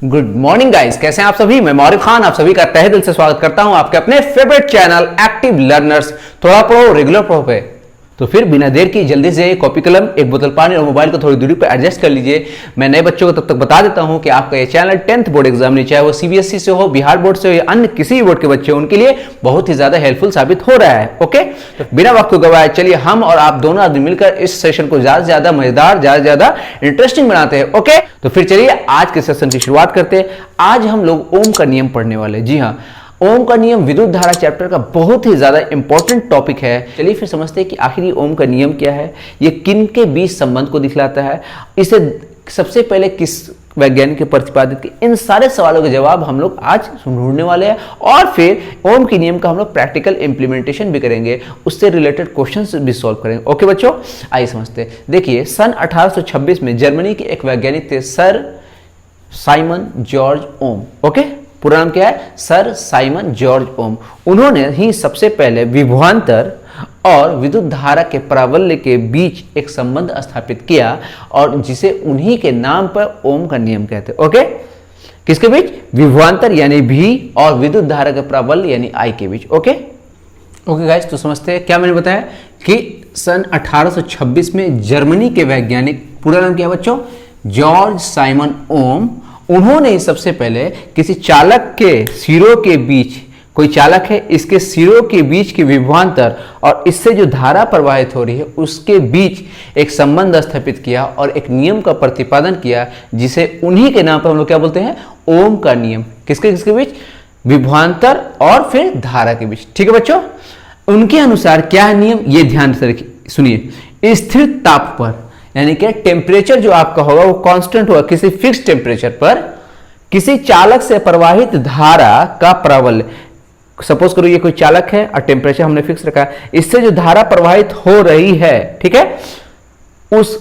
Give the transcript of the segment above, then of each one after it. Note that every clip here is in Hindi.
गुड मॉर्निंग गाइस, कैसे हैं आप सभी। मैं मौरिफ खान आप सभी का तहे दिल से स्वागत करता हूं आपके अपने फेवरेट चैनल एक्टिव लर्नर्स। थोड़ा पढ़ो रेगुलर पढ़ो पे। तो फिर बिना देर की जल्दी से कॉपी कलम, एक बोतल पानी और मोबाइल को थोड़ी दूरी पर एडजस्ट कर लीजिए। मैं नए बच्चों को तब तक बता देता हूं कि आपका ये चैनल 10th बोर्ड एग्जाम नहीं, चाहे वो सीबीएसई से हो, बिहार बोर्ड से हो या अन्य किसी भी बोर्ड के बच्चे हो, उनके लिए बहुत ही ज्यादा हेल्पफुल साबित हो रहा है। ओके, तो बिना वक्त को गवाए चलिए हम और आप दोनों आदमी मिलकर इस सेशन को ज्यादा से ज्यादा मजेदार, ज्यादा से ज्यादा इंटरेस्टिंग बनाते हैं। ओके, तो फिर चलिए आज के सेशन की शुरुआत करते हैं। आज हम लोग ओम का नियम पढ़ने वाले। जी हाँ, ओम का नियम विद्युत धारा चैप्टर का बहुत ही ज्यादा इंपॉर्टेंट टॉपिक है। चलिए फिर समझते हैं कि आखिर ये ओम का नियम क्या है, ये किन के बीच संबंध को दिखलाता है, इसे सबसे पहले किस वैज्ञानिक के प्रतिपादित किए, इन सारे सवालों के जवाब हम लोग आज ढूंढने वाले हैं। और फिर ओम के नियम का हम लोग प्रैक्टिकल इंप्लीमेंटेशन भी करेंगे, उससे रिलेटेड क्वेश्चंस भी सॉल्व करेंगे। ओके बच्चों, आइए समझते हैं। देखिए सन 1826 में जर्मनी के एक वैज्ञानिक थे सर साइमन जॉर्ज ओम। ओके, पूरा नाम क्या है? सर साइमन जॉर्ज ओम। उन्होंने ही सबसे पहले विभवांतर और विद्युत धारा के प्राबल्य के बीच एक संबंध स्थापित किया और जिसे उन्हीं के नाम पर ओम का नियम कहते हैं। ओके, किसके बीच? विभवांतर यानी भी और विद्युत धारा के प्राबल्य यानी आई के बीच। ओके ओके गाइस, तो समझते हैं क्या मैंने बताया कि सन 1826 में जर्मनी के वैज्ञानिक, पूरा नाम क्या है बच्चों? जॉर्ज साइमन ओम। उन्होंने सबसे पहले किसी चालक के सिरों के बीच, कोई चालक है, इसके सिरों के बीच के विभवांतर और इससे जो धारा प्रवाहित हो रही है उसके बीच एक संबंध स्थापित किया और एक नियम का प्रतिपादन किया जिसे उन्हीं के नाम पर हम लोग क्या बोलते हैं? ओम का नियम। किसके किसके बीच? विभवांतर और फिर धारा के बीच। ठीक है बच्चों, उनके अनुसार क्या है नियम, ये ध्यान से सुनिए। स्थिर ताप पर यानी कि टेम्परेचर जो आपका होगा वो कांस्टेंट होगा, किसी फिक्स टेम्परेचर पर किसी चालक से प्रवाहित धारा का प्राबल्य, सपोज करो ये कोई चालक है और टेम्परेचर हमने फिक्स रखा है, इससे जो धारा प्रवाहित हो रही है, ठीक है, उस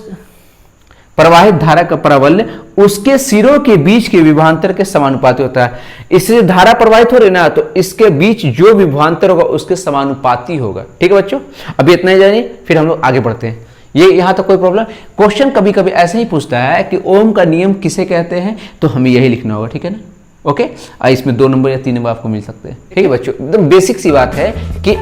प्रवाहित धारा का प्राबल्य उसके सिरों के बीच के विभवांतर के समानुपाती होता है। इससे धारा प्रवाहित हो रही ना, तो इसके बीच जो विभवांतर होगा उसके समानुपाती होगा। ठीक है बच्चों, अभी इतना ही जानिए, फिर हम लोग आगे बढ़ते हैं। ये यहां तक कोई प्रॉब्लम? क्वेश्चन कभी कभी ऐसे ही पूछता है कि ओम का नियम किसे कहते हैं, तो हमें यही लिखना होगा। ठीक है ना? ओके, इसमें 2 नंबर या 3 नंबर आपको मिल सकते हैं। ठीक है बच्चों, एकदम बेसिक सी बात है कि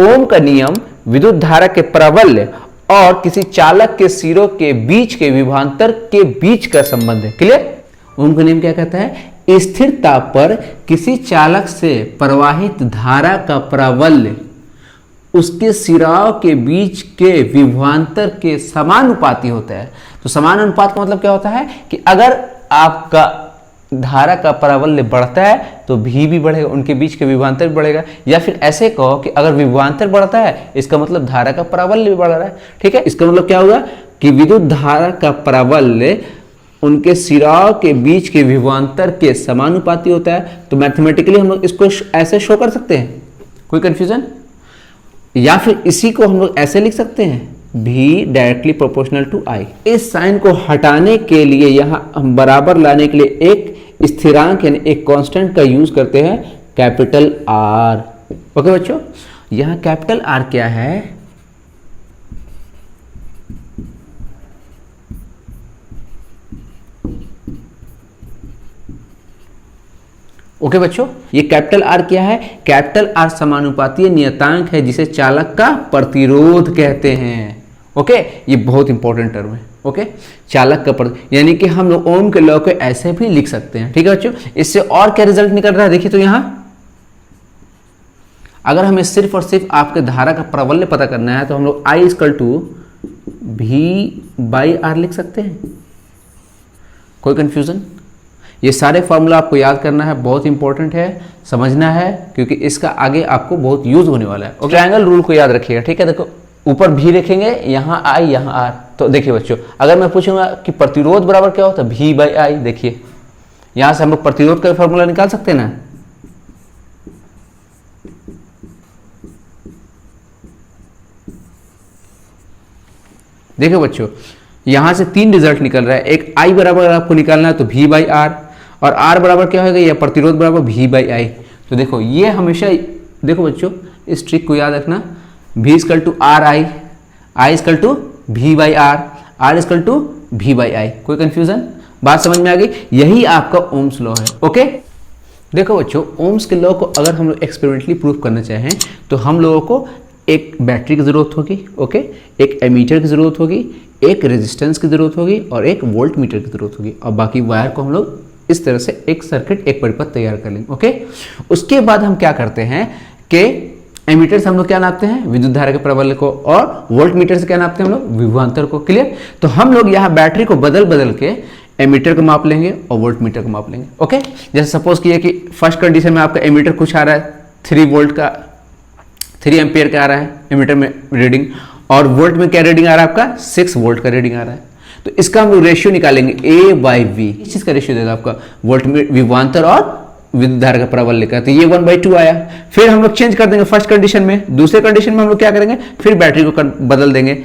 ओम का नियम विद्युत धारा के प्राबल्य और किसी चालक के सिरों के बीच के विभवांतर के बीच का संबंध है। क्लियर? ओम का नियम क्या कहता है? स्थिर ताप पर किसी चालक से प्रवाहित धारा का प्राबल्य उसके सिराओं के बीच के विभवांतर के समानुपाती होता है। तो समानुपात का मतलब क्या होता है कि अगर आपका धारा का प्राबल्य बढ़ता है तो भी बढ़ेगा, उनके बीच के विभवांतर भी बढ़ेगा। या फिर ऐसे कहो कि अगर विभवांतर बढ़ता है इसका मतलब धारा का प्राबल्य भी बढ़ रहा है। ठीक है, इसका मतलब क्या होगा कि विद्युत धारा का प्राबल्य उनके सिराओं के बीच के विभवांतर के समानुपाती होता है। तो मैथमेटिकली हम लोग इसको ऐसे शो कर सकते हैं। कोई कंफ्यूजन? या फिर इसी को हम लोग ऐसे लिख सकते हैं, भी डायरेक्टली प्रोपोर्शनल टू आई। इस साइन को हटाने के लिए, यहां हम बराबर लाने के लिए एक स्थिरांक यानी एक कांस्टेंट का यूज करते हैं, कैपिटल आर। ओके बच्चों, यहां कैपिटल आर क्या है? ओके बच्चों, ये कैपिटल आर क्या है? कैपिटल आर समानुपातीय नियतांक है जिसे चालक का प्रतिरोध कहते हैं। ओके, ये बहुत इंपॉर्टेंट टर्म है। ओके, चालक का यानी कि हम लोग ओम के लॉ को ऐसे भी लिख सकते हैं। ठीक है बच्चों, इससे और क्या रिजल्ट निकल रहा है देखिए। तो यहां अगर हमें सिर्फ और सिर्फ आपके धारा का प्राबल्य पता करना है तो हम लोग I = V/R लिख सकते हैं। कोई कंफ्यूजन? ये सारे फॉर्मूला आपको याद करना है, बहुत इंपॉर्टेंट है, समझना है, क्योंकि इसका आगे आपको बहुत यूज होने वाला है। ट्रायंगल रूल को याद रखिएगा। ठीक है, देखो ऊपर भी लिखेंगे, यहाँ I यहाँ R। तो देखिए बच्चों, अगर मैं पूछूंगा कि प्रतिरोध बराबर क्या होता है, V/I, देखिए यहां से हम लोग प्रतिरोध का फॉर्मूला निकाल सकते हैं ना। देखिए बच्चों, यहां से 3 रिजल्ट निकल रहा है। एक I बराबर आपको निकालना है तो V/R, और R बराबर क्या होगा, या प्रतिरोध बराबर V/I। तो देखो ये हमेशा, देखो बच्चों इस ट्रिक को याद रखना, V = RI, I = V/R, R = V/I। कोई कंफ्यूजन? बात समझ में आ गई? यही आपका ओम्स लॉ है। ओके, देखो बच्चों, ओम्स के लॉ को अगर हम लोग एक्सपेरिमेंटली प्रूव करना चाहें तो हम लोगों को एक बैटरी की ज़रूरत होगी, ओके, एक एमीटर की ज़रूरत होगी, एक रेजिस्टेंस की ज़रूरत होगी और एक वोल्ट मीटर की ज़रूरत होगी। और बाकी वायर को हम लोग इस तरह से एक सर्किट, एक परिपथ तैयार कर लेंगे। ओके, उसके बाद हम क्या करते हैं कि एमीटर से हम लोग क्या नापते हैं? विद्युत धारा के प्रबल को, और वोल्ट मीटर से क्या नापते हैं हम लोग? विभवांतर को। क्लियर? तो हम लोग यहाँ बैटरी को बदल बदल के एमीटर को माप लेंगे और वोल्ट मीटर को माप लेंगे। ओके, जैसे सपोज किए कि फर्स्ट कंडीशन में आपका एमीटर कुछ आ रहा है 3 वोल्ट का, 3 एम्पियर का आ रहा है एमीटर में रीडिंग, और वोल्ट में क्या रीडिंग आ रहा है आपका? 6 वोल्ट का रीडिंग आ रहा है। तो इसका हम लोग रेशियो निकालेंगे A/V। इस चीज का रेशियो देगा आपका वोल्ट में विभवांतर और विद्युत धारा का प्रबल लेकर, तो ये 1/2 आया। फिर हम लोग चेंज कर देंगे फर्स्ट कंडीशन में, दूसरे कंडीशन में हम लोग क्या करेंगे? फिर बैटरी को बदल देंगे,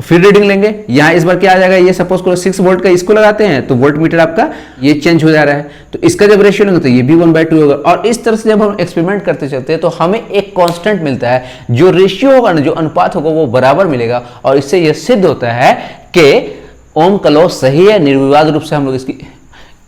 फिर रीडिंग लेंगे। यहाँ इस बार क्या आ जाएगा? ये सपोज करो 6 वोल्ट का इसको लगाते हैं तो वोल्ट मीटर आपका ये चेंज हो जा रहा है, तो इसका जब रेशियो लेंगे तो ये भी 1/2 होगा। और इस तरह से जब हम एक्सपेरिमेंट करते चलते हैं तो हमें एक कांस्टेंट मिलता है, जो रेशियो होगा ना, जो अनुपात होगा वो बराबर मिलेगा। और इससे यह सिद्ध होता है कि ओम का लॉ सही है, निर्विवाद रूप से हम लोग इसकी,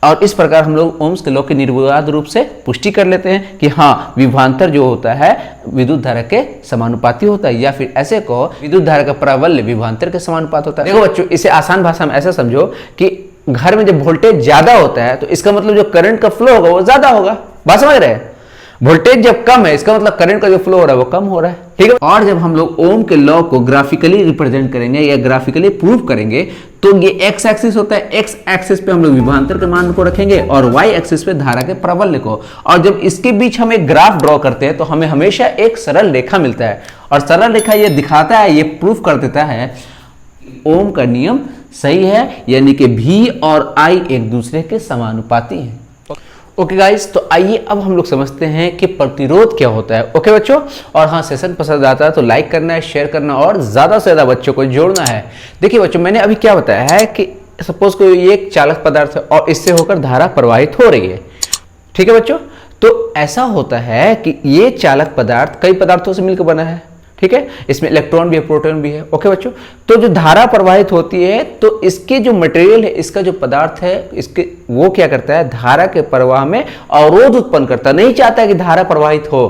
और इस प्रकार हम लोग ओम्स के लॉ के निर्विवाद रूप से पुष्टि कर लेते हैं कि हाँ, विभवांतर जो होता है विद्युत धारा के समानुपाती होता है, या फिर ऐसे कहो विद्युत धारा का प्राबल्य विभवांतर के समानुपात होता है। देखो बच्चों, इसे आसान भाषा में ऐसा समझो कि घर में जब वोल्टेज ज्यादा होता है तो इसका मतलब जो करंट का फ्लो होगा वो ज्यादा होगा। बात समझ रहे हैं? वोल्टेज जब कम है इसका मतलब करंट का जो फ्लो हो रहा है वो कम हो रहा है। ठीक है, और जब हम लोग ओम के लॉ को ग्राफिकली रिप्रेजेंट करेंगे या ग्राफिकली प्रूव करेंगे तो ये एक्स एक्सिस होता है, एक्स एक्सिस पे हम लोग विभवांतर के मान को रखेंगे और वाई एक्सिस पे धारा के प्राबल्य को। और जब इसके बीच हम एक ग्राफ ड्रॉ करते हैं तो हमें हमेशा एक सरल रेखा मिलता है, और सरल रेखा ये दिखाता है, ये प्रूफ कर देता है ओम का नियम सही है, यानी कि V और I एक दूसरे के समानुपाती हैं। ओके गाइस, तो आइए अब हम लोग समझते हैं कि प्रतिरोध क्या होता है। ओके बच्चों, और हाँ, सेशन पसंद आता है तो लाइक करना है, शेयर करना और ज्यादा से ज्यादा बच्चों को जोड़ना है। देखिए बच्चों, मैंने अभी क्या बताया है कि सपोज कोई ये एक चालक पदार्थ है और इससे होकर धारा प्रवाहित हो रही है। ठीक है बच्चों, तो ऐसा होता है कि ये चालक पदार्थ कई पदार्थों से मिलकर बना है। ठीक है, इसमें इलेक्ट्रॉन भी है, प्रोटॉन भी है। ओके बच्चों, तो जो धारा प्रवाहित होती है तो इसके जो मटेरियल है, इसका जो पदार्थ है, इसके वो क्या करता है? धारा के प्रवाह में अवरोध उत्पन्न करता है, नहीं चाहता है कि धारा प्रवाहित हो।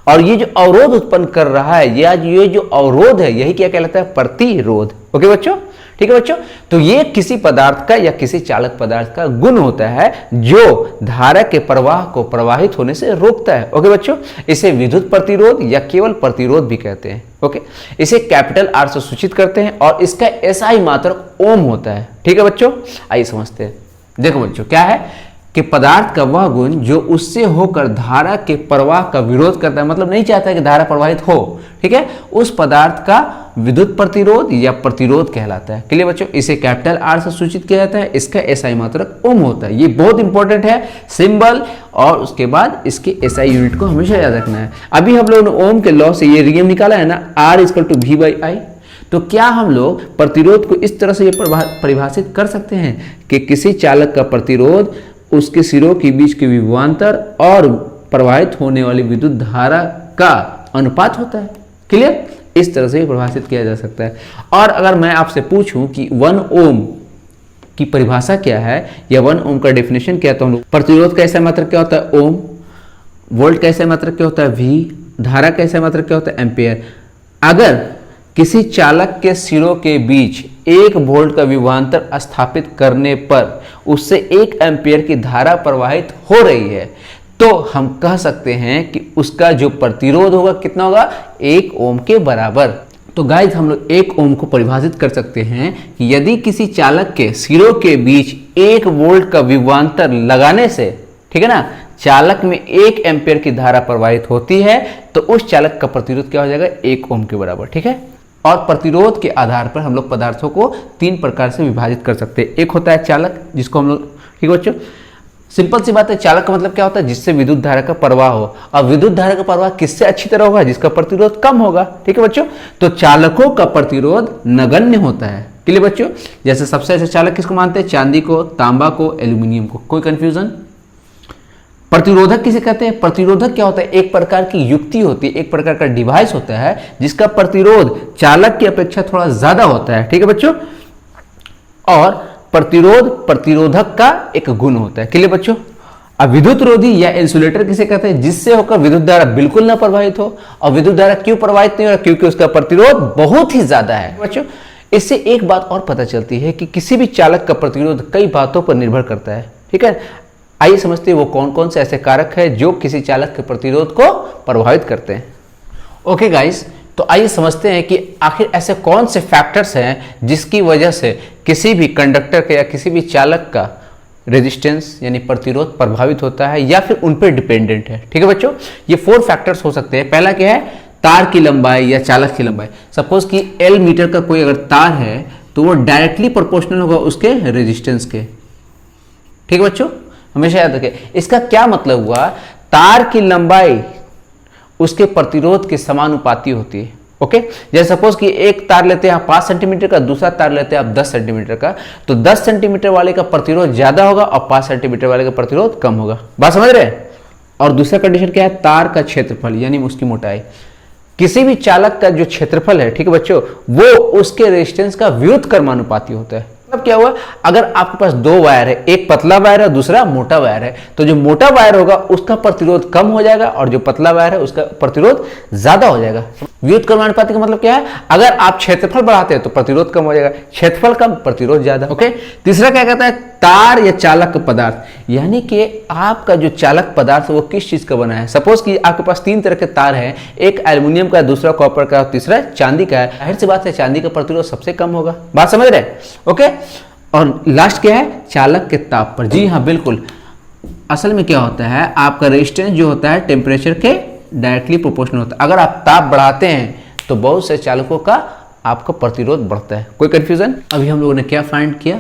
और ये जो अवरोध उत्पन्न कर रहा है, या ये जो अवरोध है, यही क्या कहलाता है? प्रतिरोध। ओके बच्चों, ठीक है बच्चों, तो ये किसी पदार्थ का या किसी चालक पदार्थ का गुण होता है जो धारा के प्रवाह को प्रवाहित होने से रोकता है। ओके बच्चों, इसे विद्युत प्रतिरोध या केवल प्रतिरोध भी कहते हैं। ओके, इसे कैपिटल R से सूचित करते हैं और इसका SI मात्रक ओम होता है। ठीक है बच्चों, आइए समझते हैं। देखो बच्चों, क्या है कि पदार्थ का वह गुण जो उससे होकर धारा के प्रवाह का विरोध करता है, मतलब नहीं चाहता है कि धारा प्रवाहित हो। ठीक है, उस पदार्थ का विद्युत प्रतिरोध या प्रतिरोध कहलाता है। क्लियर बच्चों, इसे कैपिटल R से सूचित किया जाता है, इसका SI मात्रक ओम होता है। ये बहुत इंपॉर्टेंट है सिंबल, और उसके बाद इसके SI यूनिट को हमेशा याद रखना है। अभी हम लोगों ने ओम के लॉ से ये नियम निकाला है ना, R = V/I। तो क्या हम लोग प्रतिरोध को इस तरह से ये परिभाषित कर सकते हैं कि किसी चालक का प्रतिरोध उसके सिरों के बीच के विभवांतर और प्रवाहित होने वाली विद्युत धारा का अनुपात होता है। क्लियर, इस तरह से परिभाषित किया जा सकता है। और अगर मैं आपसे पूछूं कि 1 ओम की परिभाषा क्या है या 1 ओम का डेफिनेशन क्या है, तो हम लोग प्रतिरोध का SI मात्रक क्या होता है? ओम। वोल्ट का SI मात्रक क्या होता है? V। धारा का SI मात्रक क्या होता है? एम्पियर। अगर किसी चालक के सिरों के बीच 1 वोल्ट का विभवांतर स्थापित करने पर उससे 1 एम्पियर की धारा प्रवाहित हो रही है, तो हम कह सकते हैं कि उसका जो प्रतिरोध होगा कितना होगा? 1 ओम के बराबर। तो गाइस, हम लोग 1 ओम को परिभाषित कर सकते हैं कि यदि किसी चालक के सिरों के बीच 1 वोल्ट का विभवांतर लगाने से, ठीक है ना, चालक में 1 एम्पियर की धारा प्रवाहित होती है, तो उस चालक का प्रतिरोध क्या हो जाएगा? 1 ओम के बराबर। ठीक है, और प्रतिरोध के आधार पर हम लोग पदार्थों को 3 प्रकार से विभाजित कर सकते हैं। एक होता है चालक, जिसको हम लोग, ठीक है बच्चों, सिंपल सी बात है, चालक का मतलब क्या होता है? जिससे विद्युत धारा का प्रवाह हो। और विद्युत धारा का प्रवाह किससे अच्छी तरह होगा? जिसका प्रतिरोध कम होगा। ठीक है बच्चों, तो चालकों का प्रतिरोध नगण्य होता है। के लिए बच्चों, जैसे सबसे अच्छे चालक किसको मानते हैं? चांदी को, तांबा को, एल्यूमिनियम को। कोई कंफ्यूजन? प्रतिरोधक किसे कहते हैं? प्रतिरोधक क्या होता है? एक प्रकार की युक्ति होती है, एक प्रकार का डिवाइस होता है जिसका प्रतिरोध चालक की अपेक्षा थोड़ा ज्यादा होता है। ठीक है बच्चों, और प्रतिरोध प्रतिरोधक का एक गुण होता है। क्लियर बच्चों? अब विद्युत रोधी या इंसुलेटर किसे कहते हैं? जिससे होकर विद्युत धारा बिल्कुल ना प्रवाहित हो। और विद्युत धारा क्यों प्रवाहित नहीं हो रहा? क्योंकि उसका प्रतिरोध बहुत ही ज्यादा है। बच्चों इससे एक बात और पता चलती है कि किसी भी चालक का प्रतिरोध कई बातों पर निर्भर करता है। ठीक है, आइए समझते हैं वो कौन कौन से ऐसे कारक है जो किसी चालक के प्रतिरोध को प्रभावित करते हैं। ओके गाइस, तो आइए समझते हैं कि आखिर ऐसे कौन से फैक्टर्स हैं जिसकी वजह से किसी भी कंडक्टर के या किसी भी चालक का रेजिस्टेंस यानी प्रतिरोध प्रभावित होता है या फिर उन पर डिपेंडेंट है। ठीक है बच्चों, ये 4 फैक्टर्स हो सकते हैं। पहला क्या है? तार की लंबाई या चालक की लंबाई। सपोज कि L मीटर का कोई अगर तार है तो वो डायरेक्टली प्रोपोर्शनल होगा उसके रेजिस्टेंस के। ठीक है बच्चों, हमेशा याद रखें। इसका क्या मतलब हुआ? तार की लंबाई उसके प्रतिरोध के समानुपाती होती है। ओके, जैसे सपोज कि एक तार लेते हैं आप 5 सेंटीमीटर का, दूसरा तार लेते हैं आप 10 सेंटीमीटर का, तो 10 सेंटीमीटर वाले का प्रतिरोध ज्यादा होगा और 5 सेंटीमीटर वाले का प्रतिरोध कम होगा। बात समझ रहे हैं? और दूसरा कंडीशन क्या है? तार का क्षेत्रफल यानी उसकी मोटाई। किसी भी चालक का जो क्षेत्रफल है, ठीक है बच्चों, वो उसके रेजिस्टेंस का व्युत्क्रमानुपाती कर्मानुपाती होता है। मतलब क्या हुआ? अगर आपके पास 2 वायर है, एक पतला वायर है दूसरा मोटा वायर है, तो जो मोटा वायर होगा उसका प्रतिरोध कम हो जाएगा और जो पतला वायर है उसका प्रतिरोध ज्यादा हो जाएगा। व्युत्क्रमानुपाती कर्मानुपाती का मतलब क्या है? अगर आप क्षेत्रफल बढ़ाते हैं तो प्रतिरोध कम हो जाएगा, क्षेत्रफल कम प्रतिरोध ज्यादा। ओके, तीसरा क्या कहता है? तार या चालक पदार्थ, यानी कि आपका जो चालक पदार्थ है वो किस चीज का बना है। सपोज कि आपके पास 3 तरह के तार हैं, एक एल्युमिनियम का, दूसरा कॉपर का और तीसरा चांदी का है। जाहिर सी बात है चांदी का प्रतिरोध सबसे कम होगा। बात समझ रहे हैं? ओके, और लास्ट क्या है? चालक के ताप पर। जी हाँ बिल्कुल, असल में क्या होता है, आपका रेजिस्टेंस जो होता है टेम्परेचर के डायरेक्टली प्रोपोर्शनल होता है। अगर आप ताप बढ़ाते हैं तो बहुत से चालकों का आपका प्रतिरोध बढ़ता है। कोई कंफ्यूजन? अभी हम लोगों ने क्या फाइंड किया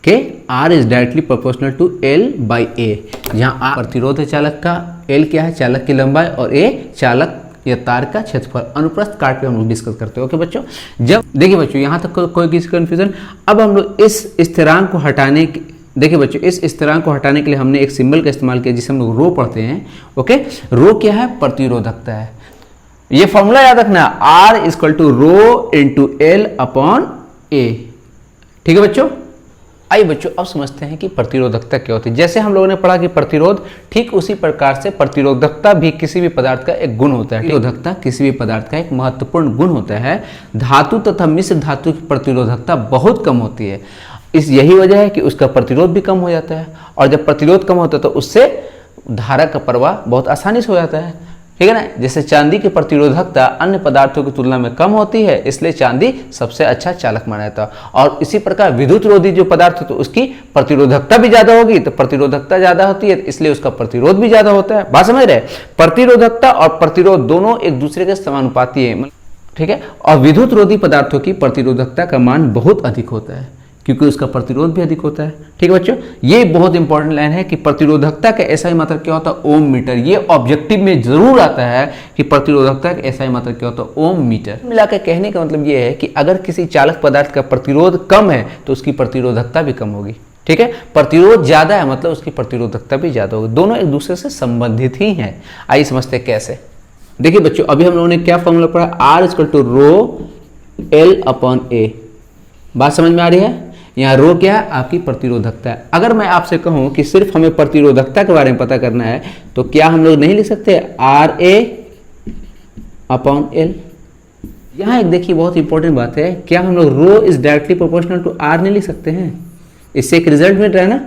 कि R is directly proportional to L/A, जहां R प्रतिरोध है चालक का, L क्या है? चालक की लंबाई, और A चालक या तार का क्षेत्रफल। अनुप्रस्थ काट पे हम लोग डिस्कस करते हैं। ओके बच्चों, जब देखिए बच्चों यहाँ तक कोई किसी कंफ्यूजन? अब हम लोग इस स्थिरांक को हटाने की, देखिए बच्चों इस स्थिरांक को हटाने के लिए हमने एक सिंबल का इस्तेमाल किया जिसे हम लोग रो पढ़ते हैं। ओके, रो क्या है? प्रतिरोधकता है। ये फॉर्मूला याद रखना, R equal to rho into L/A। ठीक है बच्चों, आइए बच्चों अब समझते हैं कि प्रतिरोधकता क्या होती है। जैसे हम लोगों ने पढ़ा कि प्रतिरोध, ठीक उसी प्रकार से प्रतिरोधकता भी किसी भी पदार्थ का एक गुण होता है। प्रतिरोधकता किसी भी पदार्थ का एक महत्वपूर्ण गुण होता है। धातु तथा मिश्र धातु की प्रतिरोधकता बहुत कम होती है। यही वजह है कि उसका प्रतिरोध भी कम हो जाता है, और जब प्रतिरोध कम होता है तो उससे धारा का प्रवाह बहुत आसानी से हो जाता है। ठीक है ना? जैसे चांदी की प्रतिरोधकता अन्य पदार्थों की तुलना में कम होती है, इसलिए चांदी सबसे अच्छा चालक माना जाता है। और इसी प्रकार विद्युत रोधी जो पदार्थ है तो उसकी प्रतिरोधकता भी ज्यादा होगी, तो प्रतिरोधकता ज्यादा होती है इसलिए उसका प्रतिरोध भी ज्यादा होता है। बात समझ रहे? प्रतिरोधकता और प्रतिरोध दोनों एक दूसरे के समानुपाती है। ठीक है, और विद्युत रोधी पदार्थों की प्रतिरोधकता का मान बहुत अधिक होता है क्योंकि उसका प्रतिरोध भी अधिक होता है। ठीक है बच्चों, ये बहुत इंपॉर्टेंट लाइन है कि प्रतिरोधकता का एसआई मात्रक क्या होता है? ओम मीटर। ये ऑब्जेक्टिव में जरूर आता है कि प्रतिरोधकता का एसआई मात्रक क्या होता है? ओम मीटर। मिलाकर कहने का मतलब ये है कि अगर किसी चालक पदार्थ का प्रतिरोध कम है तो उसकी प्रतिरोधकता भी कम होगी। ठीक है, प्रतिरोध ज्यादा है मतलब उसकी प्रतिरोधकता भी ज्यादा होगी। दोनों एक दूसरे से संबंधित ही हैं। आइए समझते हैं कैसे। देखिए बच्चों, अभी हम लोगों ने क्या फॉर्मूला पढ़ा? R equal to rho L/A। बात समझ में आ रही है? यहाँ रो क्या है? आपकी प्रतिरोधकता है। अगर मैं आपसे कहूं कि सिर्फ हमें प्रतिरोधकता के बारे में पता करना है तो क्या हम लोग नहीं लिख सकते RA/L? यहाँ एक देखिए बहुत इंपॉर्टेंट बात है, क्या हम लोग rho is directly proportional to R नहीं लिख सकते हैं? इससे एक रिजल्ट मिल रहा है ना।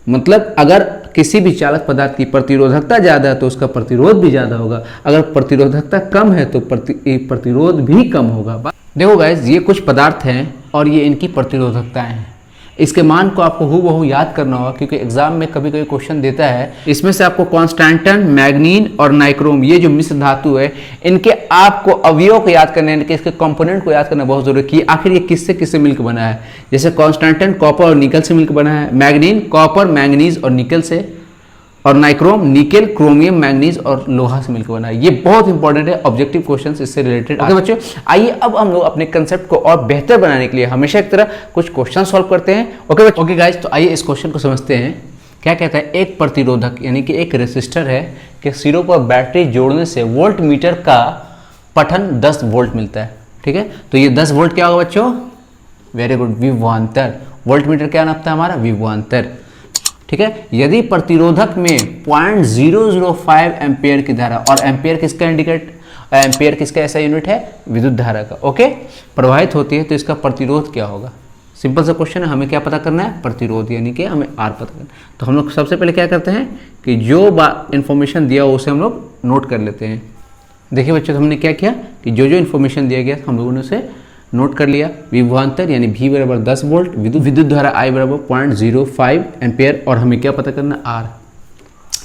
मतलब अगर किसी भी चालक पदार्थ की प्रतिरोधकता ज्यादा है तो उसका प्रतिरोध भी ज्यादा होगा, अगर प्रतिरोधकता कम है तो प्रतिरोध भी कम होगा। देखो गाइस, ये कुछ पदार्थ हैं और ये इनकी प्रतिरोधकताएं हैं। इसके मान को आपको हूबहू याद करना होगा क्योंकि एग्जाम में कभी कभी क्वेश्चन देता है। इसमें से आपको कॉन्स्टेंटन, मैग्नीन और नाइक्रोम, ये जो मिश्र धातु है, इनके आपको अवयव को याद करना है, इसके कंपोनेंट को याद करना बहुत जरूरी है कि आखिर ये किससे किससे मिलकर बना है। जैसे कॉन्स्टेंटन कॉपर और निकल से मिलकर बना है, मैग्नीन कॉपर, मैंगनीज और निकल से, और नाइक्रोम निकेल, क्रोमियम, मैंगनीज और लोहा से मिलकर बना है। ये बहुत इंपॉर्टेंट है, ऑब्जेक्टिव क्वेश्चंस इससे रिलेटेड। ओके बच्चों, आइए अब हम लोग अपने कंसेप्ट को और बेहतर बनाने के लिए हमेशा की तरह कुछ क्वेश्चन सॉल्व करते हैं। ओके बच्चों, ओके गाइस, तो आइए इस क्वेश्चन को समझते हैं। क्या कहता है? एक प्रतिरोधक यानी कि एक रेसिस्टर है कि सिरों पर बैटरी जोड़ने से वोल्ट मीटर का पठन 10 वोल्ट मिलता है। ठीक है, तो ये 10 वोल्ट क्या होगा बच्चों? वेरी गुड, विभवांतर। वोल्ट मीटर क्या नापता है हमारा? विभवांतर। ठीक है, यदि प्रतिरोधक में 0.005 एम्पियर की धारा, और एम्पियर किसका एम्पियर किसका ऐसा यूनिट है? विद्युत धारा का। ओके, प्रवाहित होती है तो इसका प्रतिरोध क्या होगा? सिंपल सा क्वेश्चन है, हमें क्या पता करना है? प्रतिरोध, यानी कि हमें आर पता करना है। तो हम लोग सबसे पहले क्या करते हैं कि जो इन्फॉर्मेशन दिया हो उसे हम लोग नोट कर लेते हैं। देखिए बच्चों, तो हमने क्या किया कि जो इन्फॉर्मेशन दिया गया हम लोगों ने उसे नोट कर लिया। विभवांतर यानी V बराबर 10 वोल्ट, विद्युत धारा I बराबर 0.05 एम्पियर, और हमें क्या पता करना? R।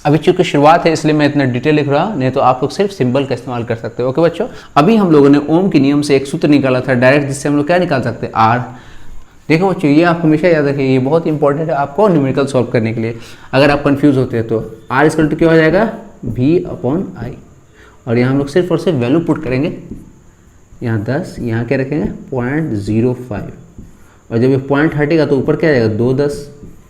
अभी चूंकि शुरुआत है इसलिए मैं इतना डिटेल लिख रहा हूँ, नहीं तो आप लोग सिर्फ सिंबल का इस्तेमाल कर सकते हो। ओके बच्चों, अभी हम लोगों ने ओम के नियम से एक सूत्र निकाला था डायरेक्ट, जिससे हम लोग क्या निकाल सकते हैं? R। देखो बच्चों, ये आप हमेशा याद रखिए, ये बहुत इंपॉर्टेंट है आपको न्यूमेरिकल सॉल्व करने के लिए। अगर आप कंफ्यूज होते हैं तो R इक्वल टू क्या हो जाएगा? V/I, और यहाँ हम लोग सिर्फ और सिर्फ वैल्यू पुट करेंगे। यहाँ 10, यहाँ क्या रखेंगे? 0.05, और जब ये पॉइंट हटेगा तो ऊपर क्या आ जाएगा? 2 10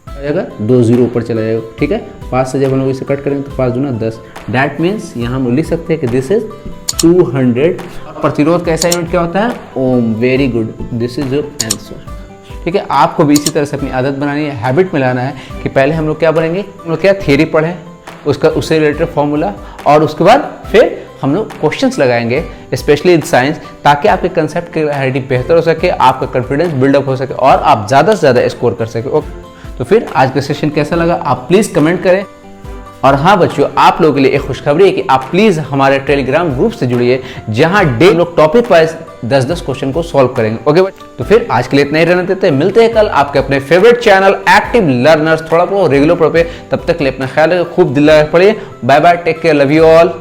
आ जाएगा, 2 0 ऊपर चला जाएगा। ठीक है, 5 से जब हम लोग इसे कट करेंगे तो 5 दूना 10। डैट मीन्स यहाँ हम लोग लिख सकते हैं कि दिस इज 200। प्रतिरोध का ऐसा यूनिट क्या होता है? Ohm. Very good, this is your answer. ठीक है, आपको भी इसी तरह से अपनी आदत बनानी है, हैबिट में लाना है कि पहले हम लोग क्या बनेंगे, हम लोग क्या थियरी पढ़ें, उससे रिलेटेड फॉर्मूला, और उसके बाद फिर हम लोग क्वेश्चंस लगाएंगे, स्पेशली इन साइंस, ताकि आपके कंसेप्ट की क्लैरिटी बेहतर हो सके, आपका कॉन्फिडेंस बिल्डअप हो सके, और आप ज़्यादा से ज़्यादा स्कोर कर सके। ओके, तो फिर आज का सेशन कैसा लगा आप प्लीज़ कमेंट करें। और हाँ बच्चों, आप लोगों के लिए एक खुशखबरी है कि आप प्लीज़ हमारे टेलीग्राम ग्रुप से जुड़िए, जहाँ डे लोग टॉपिक वाइज 10-10 क्वेश्चन को सॉल्व करेंगे। ओके बच्चों, तो फिर आज के लिए इतना ही रहने देते हैं। मिलते हैं कल आपके अपने फेवरेट चैनल एक्टिव लर्नर्स, थोड़ा बहुत रेगुलर पे। तब तक के लिए अपना ख्याल रखिए, खूब दिल लगा पड़िए। Bye bye, take care, love you all.